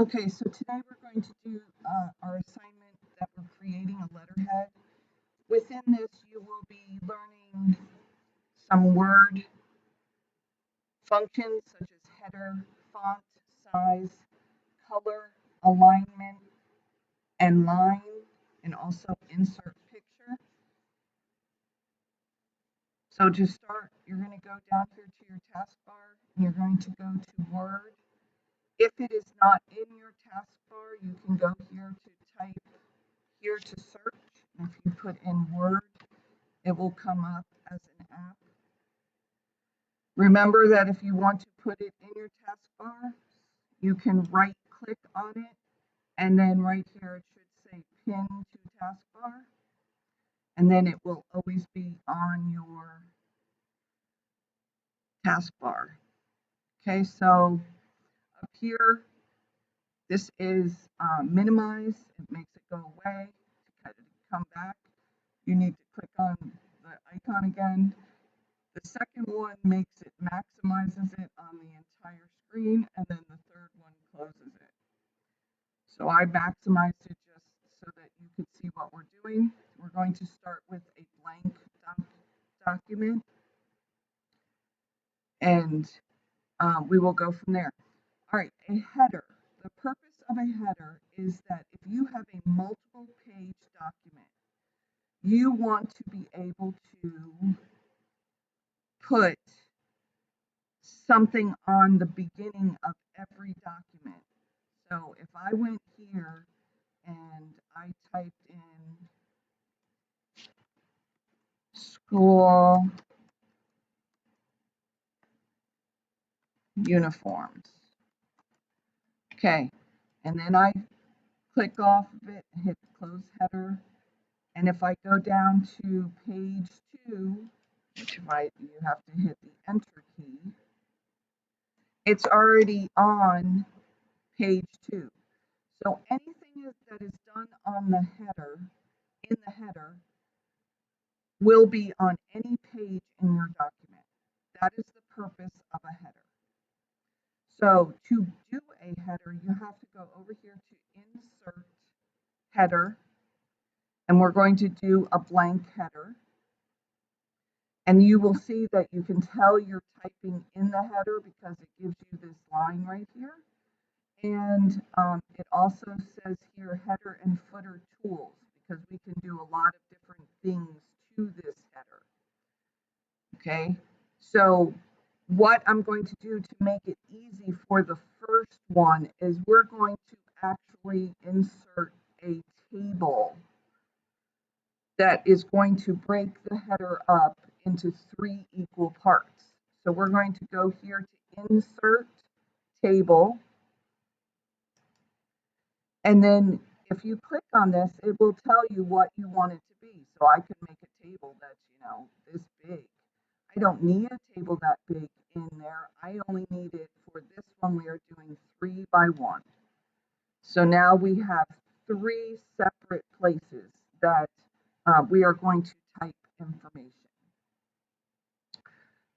Okay, so today we're going to do our assignment that we're creating a letterhead. Within this, you will be learning some word functions such as header, font, size, color, alignment, and line, and also insert picture. So to start, you're going to go down here to your taskbar and you're going to go to Word. If it is not in your taskbar, you can go here to type here to search. And if you put in Word, it will come up as an app. Remember that if you want to put it in your taskbar, you can right click on it and then right here it should say pin to taskbar and then it will always be on your taskbar. Okay, so up here, this is minimize. It makes it go away. To come back, you need to click on the icon again. The second one makes it maximizes it on the entire screen, and then the third one closes it. So I maximized it just so that you could see what we're doing. We're going to start with a blank document, and we will go from there. All right, a header. The purpose of a header is that if you have a multiple page document, you want to be able to put something on the beginning of every document. So if I went here and I typed in school uniforms, okay, and then I click off of it, hit close header, and if I go down to page 2, which you have to hit the enter key, it's already on page 2. So anything that is done on the header, in the header, will be on any page in your document. That is the purpose of a header. So to do a header, you have to go over here to insert header, and we're going to do a blank header. And you will see that you can tell you're typing in the header because it gives you this line right here. And it also says here header and footer tools because we can do a lot of different things to this header. Okay, so what I'm going to do to make it easy for the first one is we're going to actually insert a table that is going to break the header up into 3 equal parts. So we're going to go here to insert table. And then if you click on this, it will tell you what you want it to be. So I could make a table that's, this big. I don't need a table that big in there. I only need it for this one. We are doing 3 by 1. So now we have 3 separate places that we are going to type information.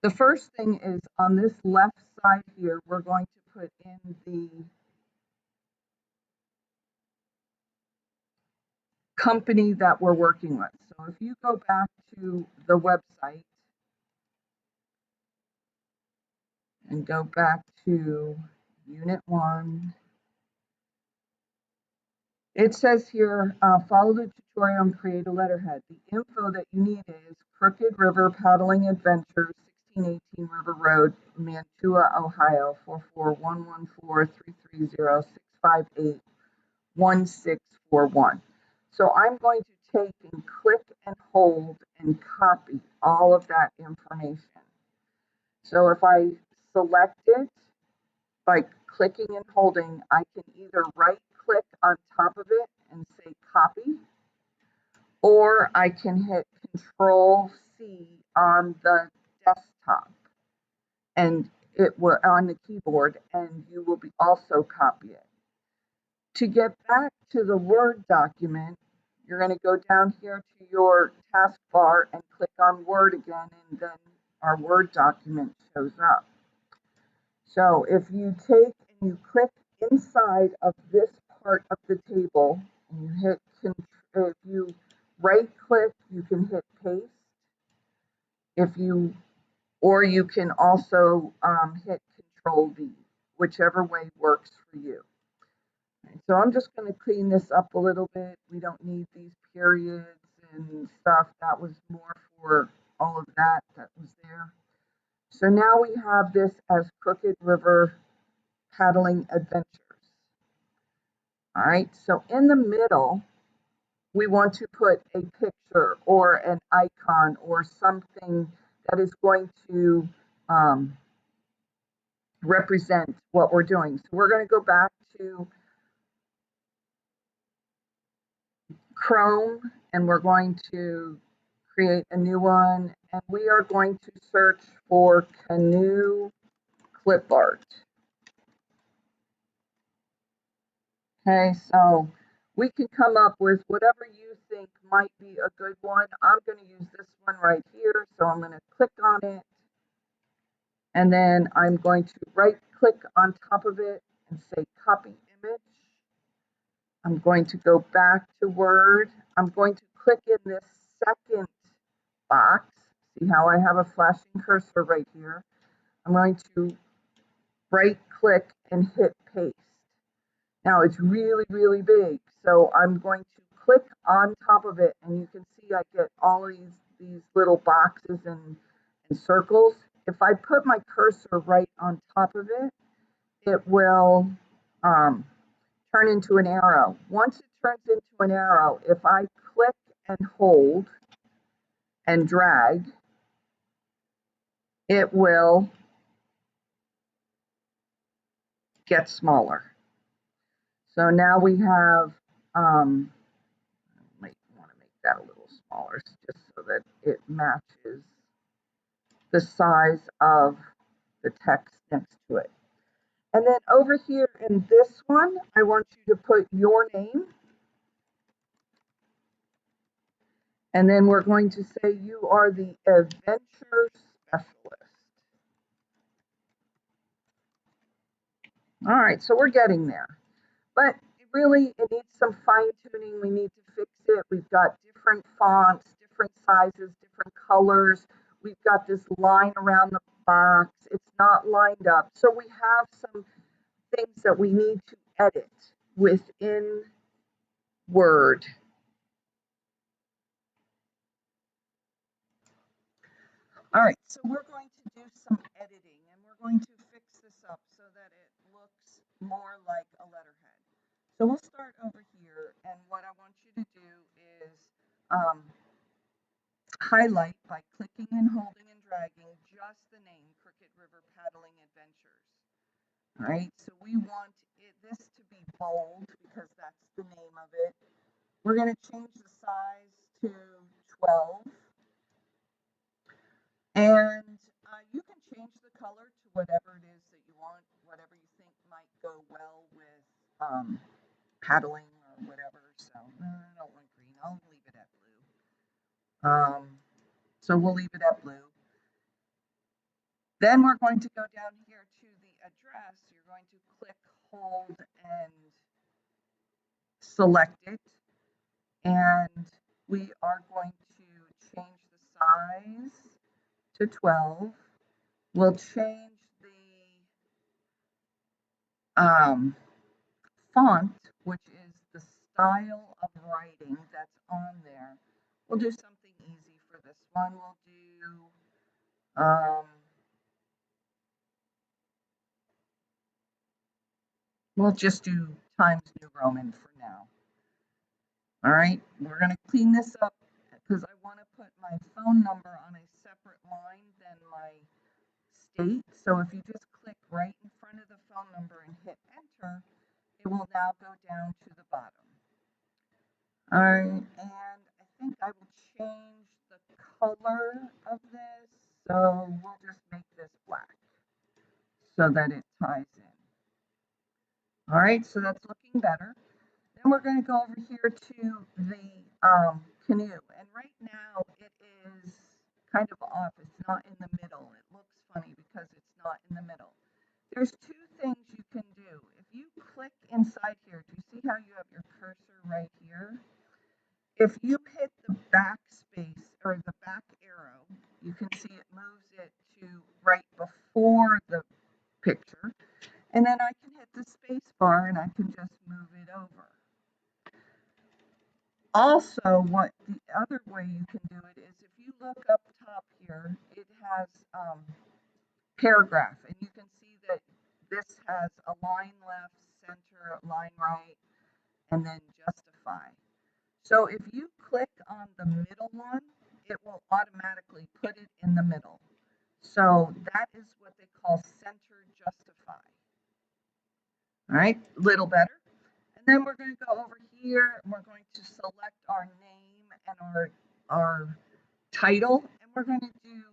The first thing is on this left side here, we're going to put in the company that we're working with. So if you go back to the website and go back to Unit 1, it says here, follow the tutorial and create a letterhead. The info that you need is Crooked River Paddling Adventures, 1618 River Road, Mantua, Ohio, 44114-330-658-1641. So I'm going to take and click and hold and copy all of that information. So if I select it by clicking and holding, I can either right click on top of it and say copy, or I can hit Control C on the desktop and it will on the keyboard, and you will be also copy it. To get back to the Word document, you're going to go down here to your taskbar and click on Word again, and then our Word document shows up. So if you take and you click inside of this part of the table, and you hit, if you right click, you can hit paste. If you, or you can also hit Control V, whichever way works for you. So I'm just going to clean this up a little bit. We don't need these periods and stuff. That was more for all of that was there. So now we have this as Crooked River Paddling Adventures. All right, so in the middle, we want to put a picture or an icon or something that is going to represent what we're doing. So we're going to go back to Chrome and we're going to create a new one, and we are going to search for canoe clip art. Okay, so we can come up with whatever you think might be a good one. I'm going to use this one right here, so I'm going to click on it, and then I'm going to right click on top of it and say copy image. I'm going to go back to Word. I'm going to click in this second box. See how I have a flashing cursor right here? I'm going to right click and hit paste. Now it's really, really big. So I'm going to click on top of it, and you can see I get all of these little boxes and circles. If I put my cursor right on top of it, it will turn into an arrow. Once it turns into an arrow, if I click and hold and drag, it will get smaller. So now we have, might want to make that a little smaller just so that it matches the size of the text next to it. And then over here in this one, I want you to put your name. And then we're going to say you are the adventure specialist. All right, so we're getting there. But really, it needs some fine tuning. We need to fix it. We've got different fonts, different sizes, different colors. We've got this line around the box. It's not lined up. So we have some things that we need to edit within Word. All right, so we're going to do some editing, and we're going to fix this up so that it looks more like a letterhead. So we'll start over here, and what I want you to do is highlight by clicking and holding and dragging just the name Crooked River Paddling Adventures. All right, so we want this to be bold because that's the name of it. We're going to change the size to 12. And you can change the color to whatever it is that you want, whatever you think might go well with paddling or whatever. So I don't want green. I'll leave it at blue. So we'll leave it at blue. Then we're going to go down here to the address. You're going to click, hold, and select it. And we are going to change the size to 12. We'll change the font, which is the style of writing that's on there. We'll do something easy for this one. We'll just do Times New Roman for now. All right, we're going to clean this up because I want to put my phone number on a separate line than my state. So if you just click right in front of the phone number and hit enter, it will now go down to the bottom. All right, and I think I will change the color of this. So we'll just make this black so that it ties in. All right, so that's looking better. Then we're going to go over here to the canoe. And right now it is kind of off. It's not in the middle. It looks funny because it's not in the middle. There's two things you can do. If you click if you hit the back space or the back arrow, you can see it moves it to right before the picture. And then I can hit the space bar and I can just move it over. Also, what the other way you can do it is if you look up top here, it has paragraph, and you can see that this has a line left, center, line right, and then justify. So if you click on the middle one, it will automatically put it in the middle. So that is what they call center justify. All right, little better. And then we're going to go over here and we're going to select our name and our title, and we're going to do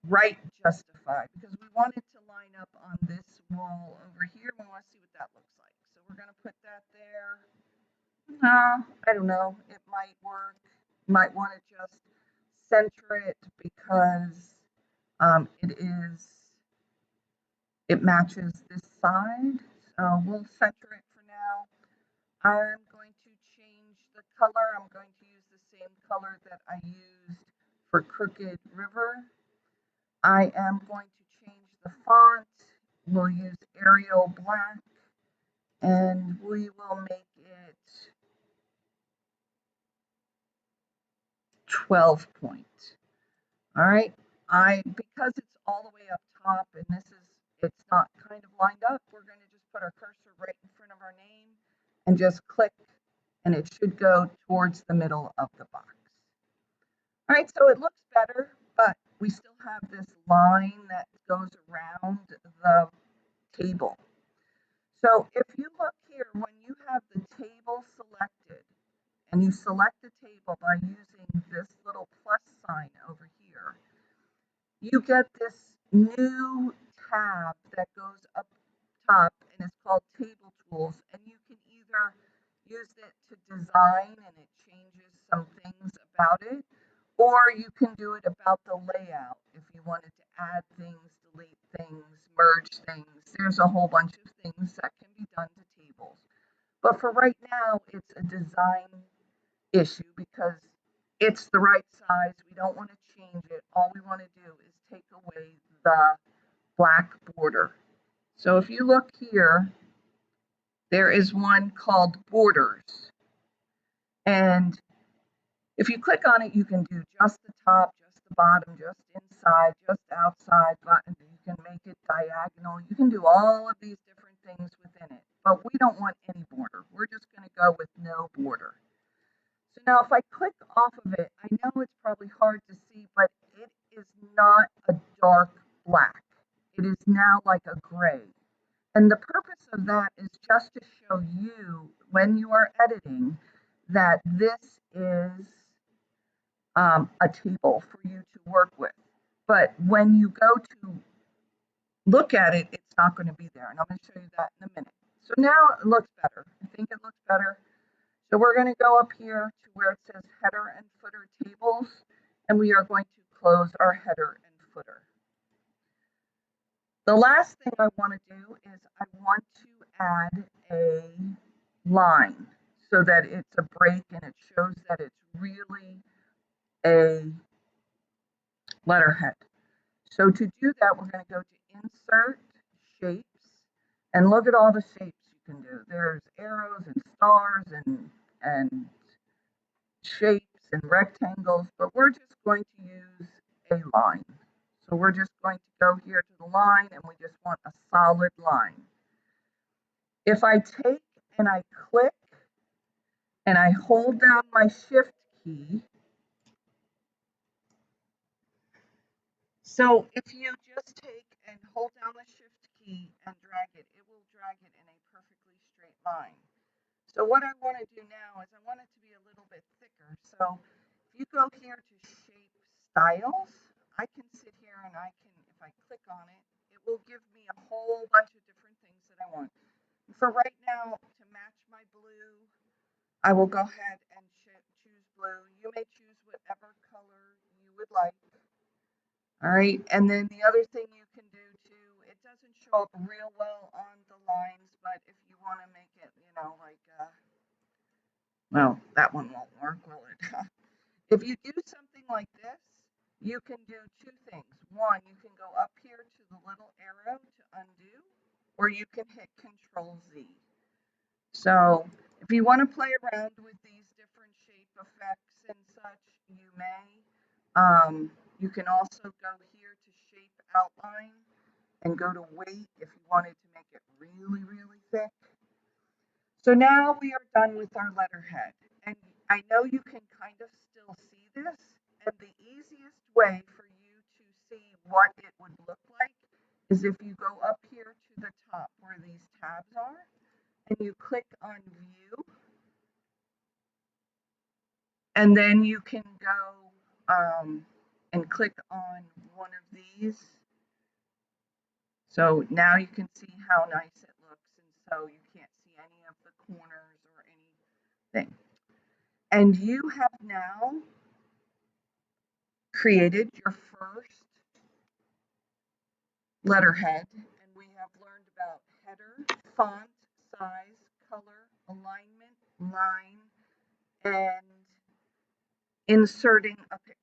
right justify because we want it to line up on this wall over here. We want to see what that looks like. So we're going to put that there. I don't know. It might work. You might want to just center it because it matches this side. So we'll center it for now. I'm going to change the color. I'm going to use the same color that I used for Crooked River. I am going to change the font. We'll use Arial Black and we will make it 12 point. All right. Because it's all the way up top and it's not kind of lined up, we're going to just put our cursor right in front of our name and just click, and it should go towards the middle of the box. All right, so it looks better, but we still have this line that goes around the table. So if you look here, when you have the table selected, and you select the table by using this little plus sign over here, you get this new tab that goes up top and it's called Table Tools, and you can either use it to design and it changes some things about it, or you can do it about the layout if you wanted to add things, delete things, merge things. There's a whole bunch of things that can be done to tables. But for right now, it's a design issue because it's the right size. We don't want to change it. All we want to do is take away the black border. So if you look here, there is one called Borders. And if you click on it, you can do just the top, just the bottom, just inside, just outside button. You can make it diagonal. You can do all of these different things within it, but we don't want any border. We're just going to go with no border. So now if I click off of it, I know it's probably hard to see, but it is not a dark black. It is now like a gray. And the purpose of that is just to show you when you are editing that this is a table for you to work with. But when you go to look at it, it's not going to be there. And I'm going to show you that in a minute. So now it looks better. I think it looks better. So we're going to go up here to where it says header and footer tables, and we are going to close our header and footer. The last thing I want to do is I want to add a line so that it's a break and it shows that it's really a letterhead. So to do that, we're going to go to Insert, Shapes, and look at all the shapes you can do. There's arrows and stars and shapes and rectangles, but we're just going to use a line. So we're just going to go here to the line and we just want a solid line. If I take and I click and I hold down my shift key, so if you just take and hold down the shift key and drag it, it will drag it in a perfectly straight line. So what I want to do now is I want it to be a little bit thicker. So if you go here to Shape Styles, I can sit here and I can, if I click on it, it will give me a whole bunch of different things that I want. For right now, to match my blue, I will go ahead and choose blue. You may choose whatever color you would like. All right, and then the other thing you can do too, it doesn't show up real well on the lines, but if you want to make it, like, well, that one won't work, will it? If you do something like this, you can do two things. One, you can go up here to the little arrow to undo, or you can hit Control Z. So if you want to play around with these different shape effects and such, you may. You can also go here to shape outline and go to weight if you wanted to make it really, really thick. So now we are done with our letterhead. And I know you can kind of still see this. And the easiest way for you to see what it would look like is if you go up here to the top where these tabs are and you click on view, and then you can go and click on one of these. So now you can see how nice it looks, and so you can't see any of the corners or anything. And you have now created your first letterhead, and we have learned about header, font, size, color, alignment, line, and inserting a picture.